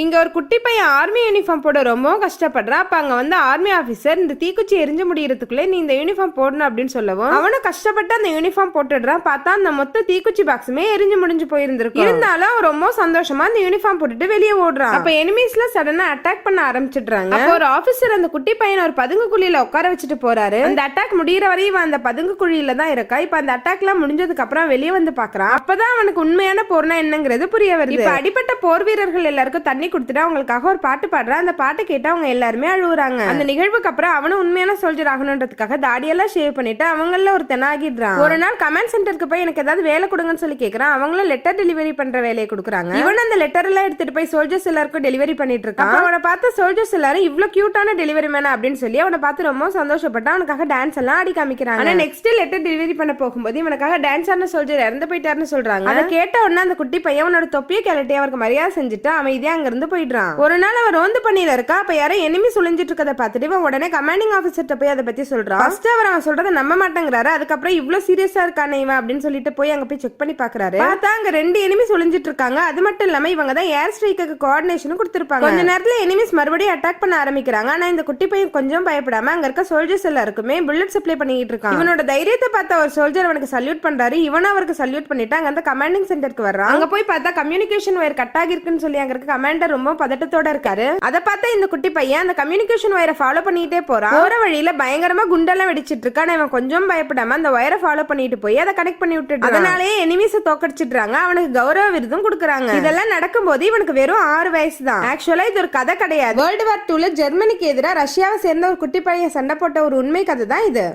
இங்க ஒரு குட்டி பையன் ஆர்மி யூனிஃபார்ம் போட ரொம்பவும் கஷ்டப்படுறான். அப்ப அங்க வந்து ஆர்மி ஆபீசர் இந்த தீக்குச்சி எரிஞ்சு முடியறதுக்குள்ளே நீ இந்த யூனிஃபார்ம் போடணும் அப்படின்னு சொல்லவும் அவனும் கஷ்டப்பட்டு அந்த யூனிஃபார்ம் போட்டுடுறான். பார்த்தா அந்த மொத்த தீக்குச்சி பாக்ஸுமே எரிஞ்சு முடிஞ்சு போயிருந்திருக்கும். இருந்தாலும் அவன் ரொம்ப சந்தோஷமா அந்த யூனிஃபார்ம் போட்டுட்டு வெளியே ஓடுறான். அப்ப எனிமீஸ்ல சடனா அட்டாக் பண்ண ஆரம்பிச்சிடுறாங்க. அப்போ ஒரு ஆபீசர் அந்த குட்டி பையன் ஒரு பதுங்கு குழியில உட்கார வச்சுட்டு போறாரு. அந்த அட்டாக் முடியற வரையும் அந்த பதுங்கு குழியில தான் இருக்கா. இப்ப அந்த அட்டாக் எல்லாம் முடிஞ்சதுக்கு அப்புறம் வெளியே வந்து பாக்குறான். அப்பதான் அவனுக்கு உண்மையான போர்னா என்னங்கிறது புரிய வருது. இப்ப அடிப்பட்ட போர் வீரர்கள் எல்லாருக்கும் தண்ணி கொடுத்துட்டு அவங்களுக்காக ஒரு பாட்டு பாடுறான். அந்த பாட்டு கேட்டு அவங்க எல்லாருமே அழுகுறாங்க. அந்த நிகழ்வுக்கு அப்புறம் அவனும் உண்மையான சோல்ஜர் ஆகணும்ன்றதுக்காக தாடியெல்லாம் ஷேவ் பண்ணிட்டு அவங்கள ஒரு தெனாகிடுறான். ஒரு நாள் கமாண்ட் சென்டருக்கு போய் எனக்கு ஏதாவது வேலை கொடுங்கன்னு சொல்லி கேக்குறான். அவங்களும் லெட்டர் டெலிவரி பண்ற வேலையை கொடுக்குறாங்க. இவன் அந்த லெட்டர் எல்லாம் எடுத்துட்டு போய் சோல்ஜர்ஸ் எல்லாருக்கும் டெலிவரி பண்ணிட்டு இருக்கான். அவனை பார்த்து சோல்ஜர்ஸ் எல்லாரும் இவ்வளவு கியூட்டான டெலிவரி மேனா அப்படின்னு சொல்லி அவனை பார்த்து ரொம்ப சந்தோஷப்பட்டு அவனுக்காக டான்ஸ் எல்லாம் ஆடி காமிக்கிறாங்க. ஆனா நெக்ஸ்ட் லெட்டர் டெலிவரி பண்ண போகும்போது இவனுக்காக டான்ஸ் ஆன சோல்ஜர் இறந்து போயிட்டாருன்னு சொல்றாங்க. அதை கேட்ட உடனே அந்த குட்டி பையன் அவனோட தொப்பியை கிளட்டி அவருக்கு மரியாதை செஞ்சுட்டு அமைதியா அங்க இருந்து போயிடுறான். ஒரு நாள் அவன் ரோந்து பண்ணியில இருக்கா. அப்ப யாரோ எனிமி சுழிஞ்சிட்டு இருக்கதை பார்த்துட்டு இவன் உடனே கமாண்டிங் ஆபீசர்ட்ட போய் அதை பத்தி சொல்றான். ஃபர்ஸ்ட் அவன் சொல்றதை நம்ப மாட்டேங்கிறாரு. அதுக்கப்புறம் இவ்வளவு சீரியஸா இருக்கானே இவன் அப்படின்னு சொல்லிட்டு போய் அங்க போய் செக் பண்ணி பாக்குறாரு. பார்த்தா அங்க 2 எனிமி சுழிஞ்சிட்டு இருக்காங்க. அது மட்டும் இல்லாம இவங்க தான் ஏர் ஸ்ட்ரைக்கு கோஆர்டினேஷனும் கொடுத்திருப்பாங்க. கொஞ்ச நேரத்துல எனிமிஸ் மறுபடியும் அட்டாக் பண்ண ஆரம்பிக்கிறாங்க. ஆனா இந்த குட்டி பையன் கொஞ்சம் பயப்படாம அங்க இருக்க சோல்ஜர்ஸ் எல்லாருக்குமே புல்லட் சப்ளை பண்ணிட்டு இருக்கான். இவனோட தைரியத்தை பார்த்த ஒரு சோல்ஜர் அவனுக்கு சல்யூட் பண்றாரு. இவனும் அவருக்கு சல்யூட் பண்ணிட்டு அங்க அந்த கமாண்டிங் சென்டருக்கு வர்றான். அங்க போய் பார்த்தா கம்யூனிகேஷன் வயர் கட் ஆகிருக்குன்னு சொல்லி அங்க இருக்க கமாண்டர் ரொம்ப பதட்டத்தோட இருக்காரு. அதை பார்த்தா இந்த குட்டி பையன் அந்த கம்யூனிகேஷன் வயரை ஃபாலோ பண்ணிட்டே போறான். போற வழியில பயங்கரமா குண்டெல்லாம் வெடிச்சிட்டு இருக்கான். இவன் கொஞ்சம் பயப்படாம அந்த வயரை ஃபாலோ பண்ணிட்டு போய் அதை கனெக்ட் பண்ணி விட்டுட்டு அதனாலேயே எனிமீஸை தோக்கடிச்சிடுறாங்க. அவனுக்கு கௌரவ விருதும் கொடுக்குறாங்க. இதெல்லாம் நடக்கும்போது இவனுக்கு வெறும் 6 வயசு தான். ஆக்சுவலா இது ஒரு கதை கிடையாது. வேர்ல்டு வார் 2ல ஜெர்மனிக்கு எதிராக ரஷ்யாவை சேர்ந்த ஒரு குட்டி பையன் சண்டை போட்ட ஒரு உண்மை கதை தான் இது.